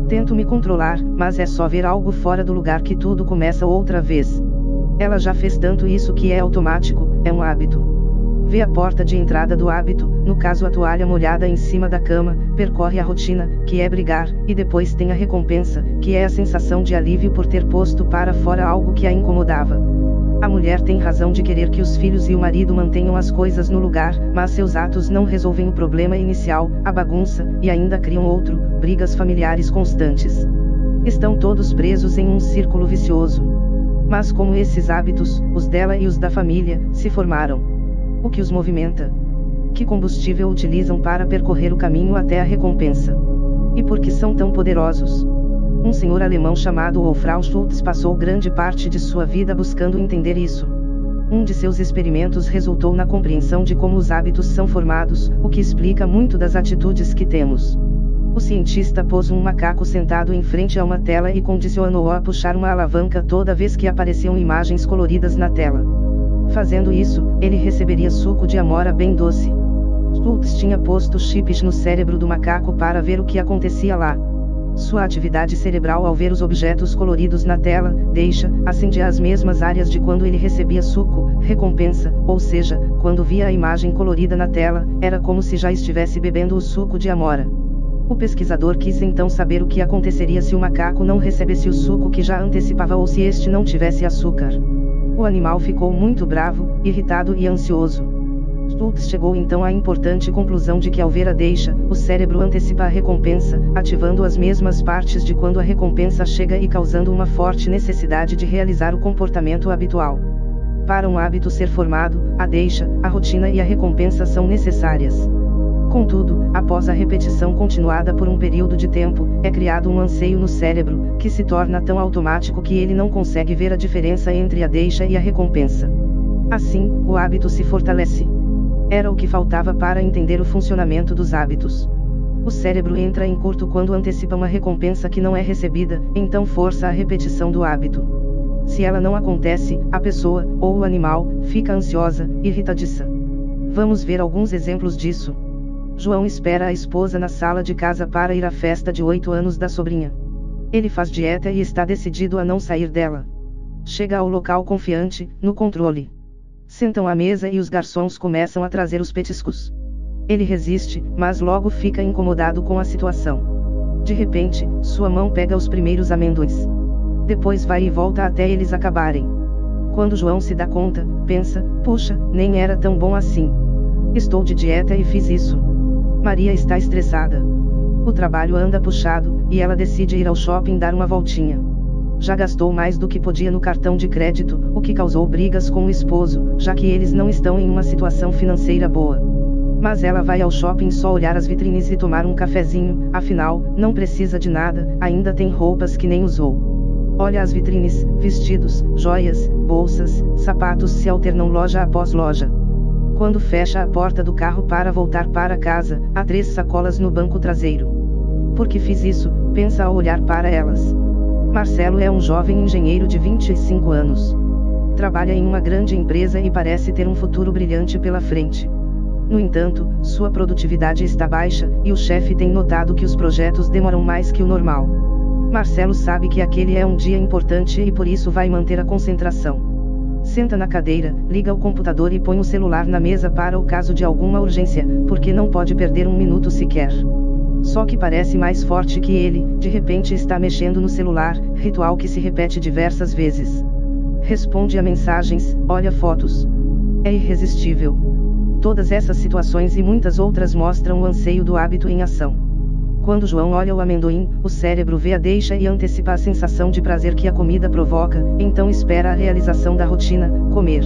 Speaker 1: Tento me controlar, mas é só ver algo fora do lugar que tudo começa outra vez. Ela já fez tanto isso que é automático, é um hábito. Vê a porta de entrada do hábito, no caso a toalha molhada em cima da cama, percorre a rotina, que é brigar, e depois tem a recompensa, que é a sensação de alívio por ter posto para fora algo que a incomodava. A mulher tem razão de querer que os filhos e o marido mantenham as coisas no lugar, mas seus atos não resolvem o problema inicial, a bagunça, e ainda criam outro, brigas familiares constantes. Estão todos presos em um círculo vicioso. Mas como esses hábitos, os dela e os da família, se formaram? O que os movimenta? Que combustível utilizam para percorrer o caminho até a recompensa? E por que são tão poderosos? Um senhor alemão chamado Wolfram Schultz passou grande parte de sua vida buscando entender isso. Um de seus experimentos resultou na compreensão de como os hábitos são formados, o que explica muito das atitudes que temos. O cientista pôs um macaco sentado em frente a uma tela e condicionou-o a puxar uma alavanca toda vez que apareciam imagens coloridas na tela. Fazendo isso, ele receberia suco de amora bem doce. Schultz tinha posto chips no cérebro do macaco para ver o que acontecia lá. Sua atividade cerebral ao ver os objetos coloridos na tela, acendia as mesmas áreas de quando ele recebia suco, recompensa, ou seja, quando via a imagem colorida na tela, era como se já estivesse bebendo o suco de amora. O pesquisador quis então saber o que aconteceria se o macaco não recebesse o suco que já antecipava ou se este não tivesse açúcar. O animal ficou muito bravo, irritado e ansioso. Schultz chegou então à importante conclusão de que ao ver a o cérebro antecipa a recompensa, ativando as mesmas partes de quando a recompensa chega e causando uma forte necessidade de realizar o comportamento habitual. Para um hábito ser formado, a rotina e a recompensa são necessárias. Contudo, após a repetição continuada por um período de tempo, é criado um anseio no cérebro, que se torna tão automático que ele não consegue ver a diferença entre a e a recompensa. Assim, o hábito se fortalece. Era o que faltava para entender o funcionamento dos hábitos. O cérebro entra em curto quando antecipa uma recompensa que não é recebida, então força a repetição do hábito. Se ela não acontece, a pessoa, ou o animal, fica ansiosa, irritadiça. Vamos ver alguns exemplos disso. João espera a esposa na sala de casa para ir à festa de 8 anos da sobrinha. Ele faz dieta e está decidido a não sair dela. Chega ao local confiante, no controle. Sentam à mesa e os garçons começam a trazer os petiscos. Ele resiste, mas logo fica incomodado com a situação. De repente, sua mão pega os primeiros amendoins. Depois vai e volta até eles acabarem. Quando João se dá conta, pensa: puxa, nem era tão bom assim. Estou de dieta e fiz isso. Maria está estressada. O trabalho anda puxado, e ela decide ir ao shopping dar uma voltinha. Já gastou mais do que podia no cartão de crédito, o que causou brigas com o esposo, já que eles não estão em uma situação financeira boa. Mas ela vai ao shopping só olhar as vitrines e tomar um cafezinho, afinal, não precisa de nada, ainda tem roupas que nem usou. Olha as vitrines, vestidos, joias, bolsas, sapatos se alternam loja após loja. Quando fecha a porta do carro para voltar para casa, há 3 sacolas no banco traseiro. Por que fiz isso? Pensa ao olhar para elas. Marcelo é um jovem engenheiro de 25 anos. Trabalha em uma grande empresa e parece ter um futuro brilhante pela frente. No entanto, sua produtividade está baixa, e o chefe tem notado que os projetos demoram mais que o normal. Marcelo sabe que aquele é um dia importante e por isso vai manter a concentração. Senta na cadeira, liga o computador e põe o celular na mesa para o caso de alguma urgência, porque não pode perder um minuto sequer. Só que parece mais forte que ele, de repente está mexendo no celular, ritual que se repete diversas vezes. Responde a mensagens, olha fotos. É irresistível. Todas essas situações e muitas outras mostram o anseio do hábito em ação. Quando João olha o amendoim, o cérebro vê a deixa e antecipa a sensação de prazer que a comida provoca, então espera a realização da rotina, comer.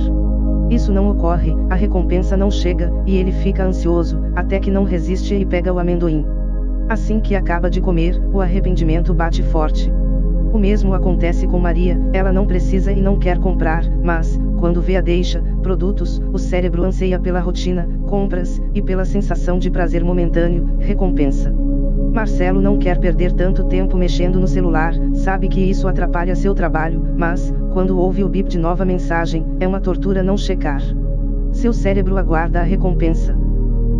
Speaker 1: Isso não ocorre, a recompensa não chega, e ele fica ansioso, até que não resiste e pega o amendoim. Assim que acaba de comer, o arrependimento bate forte. O mesmo acontece com Maria, ela não precisa e não quer comprar, mas, quando vê a deixa, produtos, o cérebro anseia pela rotina, compras, e pela sensação de prazer momentâneo, recompensa. Marcelo não quer perder tanto tempo mexendo no celular, sabe que isso atrapalha seu trabalho, mas, quando ouve o bip de nova mensagem, é uma tortura não checar. Seu cérebro aguarda a recompensa.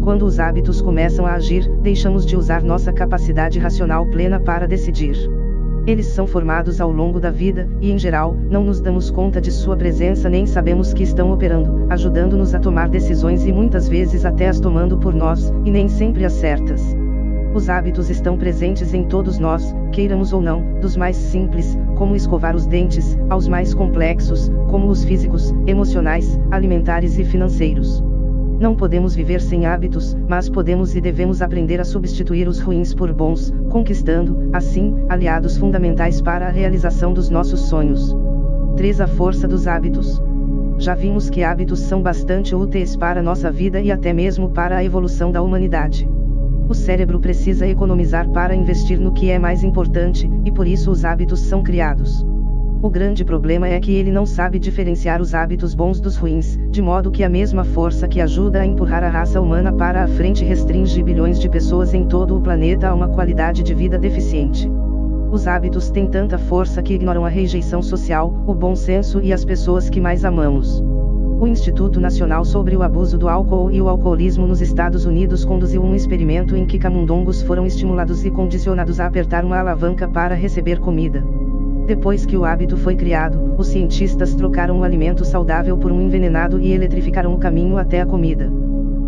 Speaker 1: Quando os hábitos começam a agir, deixamos de usar nossa capacidade racional plena para decidir. Eles são formados ao longo da vida, e em geral, não nos damos conta de sua presença nem sabemos que estão operando, ajudando-nos a tomar decisões e muitas vezes até as tomando por nós, e nem sempre as certas. Os hábitos estão presentes em todos nós, queiramos ou não, dos mais simples, como escovar os dentes, aos mais complexos, como os físicos, emocionais, alimentares e financeiros. Não podemos viver sem hábitos, mas podemos e devemos aprender a substituir os ruins por bons, conquistando, assim, aliados fundamentais para a realização dos nossos sonhos. 3. A força dos hábitos. Já vimos que hábitos são bastante úteis para nossa vida e até mesmo para a evolução da humanidade. O cérebro precisa economizar para investir no que é mais importante, e por isso os hábitos são criados. O grande problema é que ele não sabe diferenciar os hábitos bons dos ruins, de modo que a mesma força que ajuda a empurrar a raça humana para a frente restringe bilhões de pessoas em todo o planeta a uma qualidade de vida deficiente. Os hábitos têm tanta força que ignoram a rejeição social, o bom senso e as pessoas que mais amamos. O Instituto Nacional sobre o Abuso do Álcool e o Alcoolismo nos Estados Unidos conduziu um experimento em que camundongos foram estimulados e condicionados a apertar uma alavanca para receber comida. Depois que o hábito foi criado, os cientistas trocaram um alimento saudável por um envenenado e eletrificaram o caminho até a comida.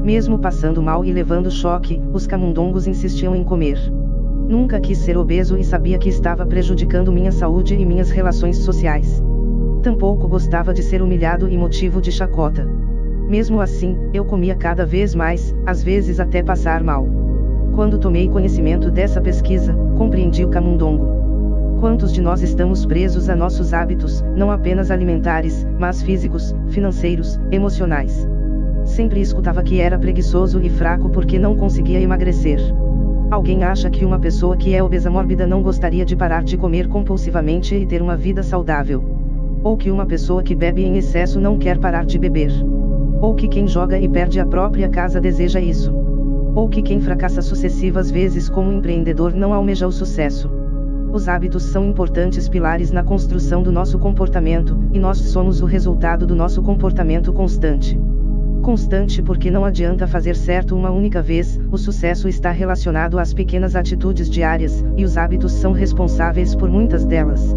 Speaker 1: Mesmo passando mal e levando choque, os camundongos insistiam em comer. Nunca quis ser obeso e sabia que estava prejudicando minha saúde e minhas relações sociais. Tampouco gostava de ser humilhado e motivo de chacota. Mesmo assim, eu comia cada vez mais, às vezes até passar mal. Quando tomei conhecimento dessa pesquisa, compreendi o camundongo. Quantos de nós estamos presos a nossos hábitos, não apenas alimentares, mas físicos, financeiros, emocionais? Sempre escutava que era preguiçoso e fraco porque não conseguia emagrecer. Alguém acha que uma pessoa que é obesa mórbida não gostaria de parar de comer compulsivamente e ter uma vida saudável? Ou que uma pessoa que bebe em excesso não quer parar de beber? Ou que quem joga e perde a própria casa deseja isso? Ou que quem fracassa sucessivas vezes como empreendedor não almeja o sucesso? Os hábitos são importantes pilares na construção do nosso comportamento, e nós somos o resultado do nosso comportamento constante. Constante porque não adianta fazer certo uma única vez, o sucesso está relacionado às pequenas atitudes diárias, e os hábitos são responsáveis por muitas delas.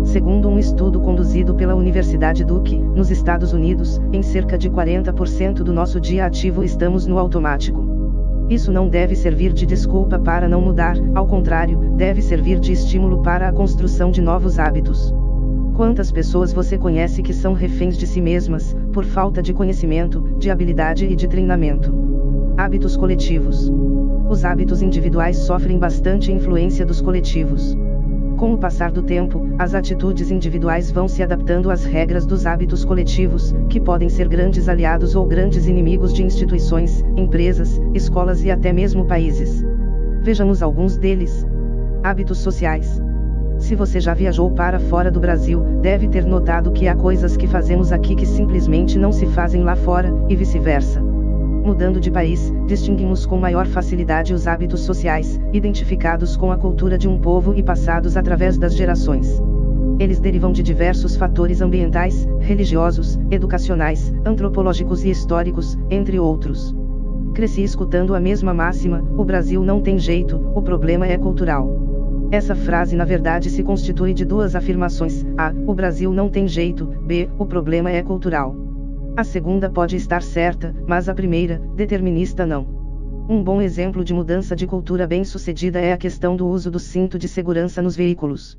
Speaker 1: Segundo um estudo conduzido pela Universidade Duke, nos Estados Unidos, em cerca de 40% do nosso dia ativo estamos no automático. Isso não deve servir de desculpa para não mudar, ao contrário, deve servir de estímulo para a construção de novos hábitos. Quantas pessoas você conhece que são reféns de si mesmas, por falta de conhecimento, de habilidade e de treinamento? Hábitos coletivos. Os hábitos individuais sofrem bastante influência dos coletivos. Com o passar do tempo, as atitudes individuais vão se adaptando às regras dos hábitos coletivos, que podem ser grandes aliados ou grandes inimigos de instituições, empresas, escolas e até mesmo países. Vejamos alguns deles. Hábitos sociais. Se você já viajou para fora do Brasil, deve ter notado que há coisas que fazemos aqui que simplesmente não se fazem lá fora, e vice-versa. Mudando de país, distinguimos com maior facilidade os hábitos sociais, identificados com a cultura de um povo e passados através das gerações. Eles derivam de diversos fatores ambientais, religiosos, educacionais, antropológicos e históricos, entre outros. Cresci escutando a mesma máxima: o Brasil não tem jeito, o problema é cultural. Essa frase na verdade se constitui de duas afirmações: A, o Brasil não tem jeito, B, o problema é cultural. A segunda pode estar certa, mas a primeira, determinista não. Um bom exemplo de mudança de cultura bem-sucedida é a questão do uso do cinto de segurança nos veículos.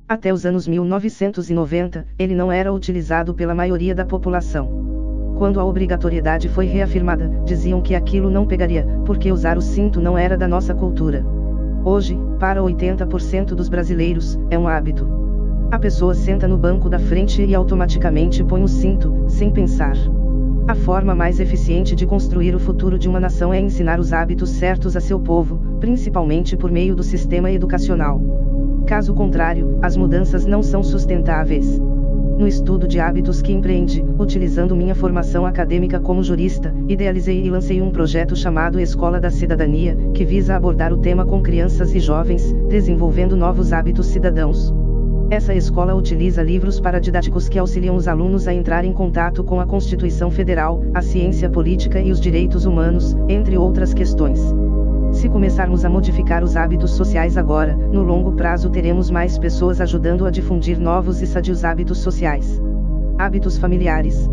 Speaker 1: Até os anos 1990, ele não era utilizado pela maioria da população. Quando a obrigatoriedade foi reafirmada, diziam que aquilo não pegaria, porque usar o cinto não era da nossa cultura. Hoje, para 80% dos brasileiros, é um hábito. A pessoa senta no banco da frente e automaticamente põe o cinto, sem pensar. A forma mais eficiente de construir o futuro de uma nação é ensinar os hábitos certos a seu povo, principalmente por meio do sistema educacional. Caso contrário, as mudanças não são sustentáveis. No estudo de hábitos que empreendi, utilizando minha formação acadêmica como jurista, idealizei e lancei um projeto chamado Escola da Cidadania, que visa abordar o tema com crianças e jovens, desenvolvendo novos hábitos cidadãos. Essa escola utiliza livros paradidáticos que auxiliam os alunos a entrar em contato com a Constituição Federal, a ciência política e os direitos humanos, entre outras questões. Se começarmos a modificar os hábitos sociais agora, no longo prazo teremos mais pessoas ajudando a difundir novos e sadios hábitos sociais. Hábitos familiares.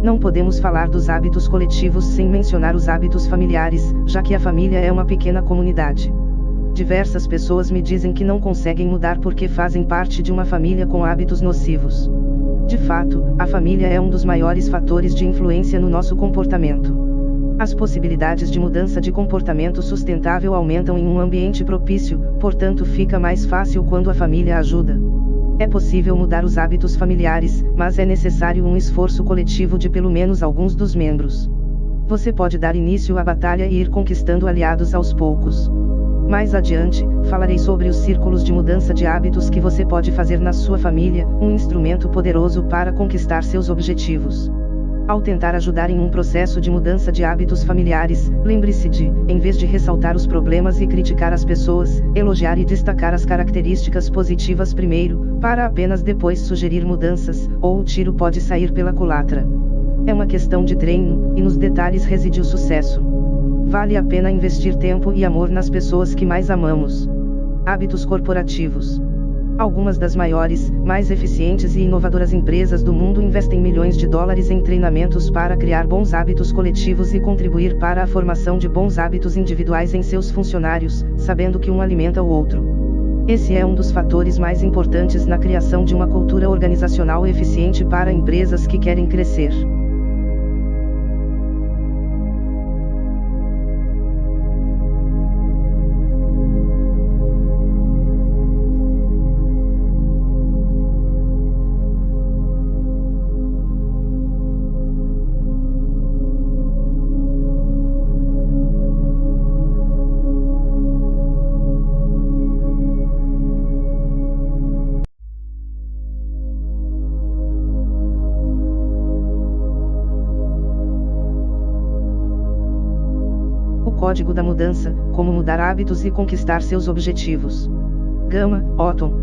Speaker 1: Não podemos falar dos hábitos coletivos sem mencionar os hábitos familiares, já que a família é uma pequena comunidade. Diversas pessoas me dizem que não conseguem mudar porque fazem parte de uma família com hábitos nocivos. De fato, a família é um dos maiores fatores de influência no nosso comportamento. As possibilidades de mudança de comportamento sustentável aumentam em um ambiente propício, portanto fica mais fácil quando a família ajuda. É possível mudar os hábitos familiares, mas é necessário um esforço coletivo de pelo menos alguns dos membros. Você pode dar início à batalha e ir conquistando aliados aos poucos. Mais adiante, falarei sobre os círculos de mudança de hábitos que você pode fazer na sua família, um instrumento poderoso para conquistar seus objetivos. Ao tentar ajudar em um processo de mudança de hábitos familiares, lembre-se de, em vez de ressaltar os problemas e criticar as pessoas, elogiar e destacar as características positivas primeiro, para apenas depois sugerir mudanças, ou o tiro pode sair pela culatra. É uma questão de treino, e nos detalhes reside o sucesso. Vale a pena investir tempo e amor nas pessoas que mais amamos. Hábitos corporativos. Algumas das maiores, mais eficientes e inovadoras empresas do mundo investem milhões de dólares em treinamentos para criar bons hábitos coletivos e contribuir para a formação de bons hábitos individuais em seus funcionários, sabendo que um alimenta o outro. Esse é um dos fatores mais importantes na criação de uma cultura organizacional eficiente para empresas que querem crescer. Código da mudança, como mudar hábitos e conquistar seus objetivos. Gama, Otton.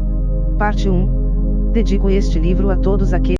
Speaker 1: Parte 1. Dedico este livro a todos aqueles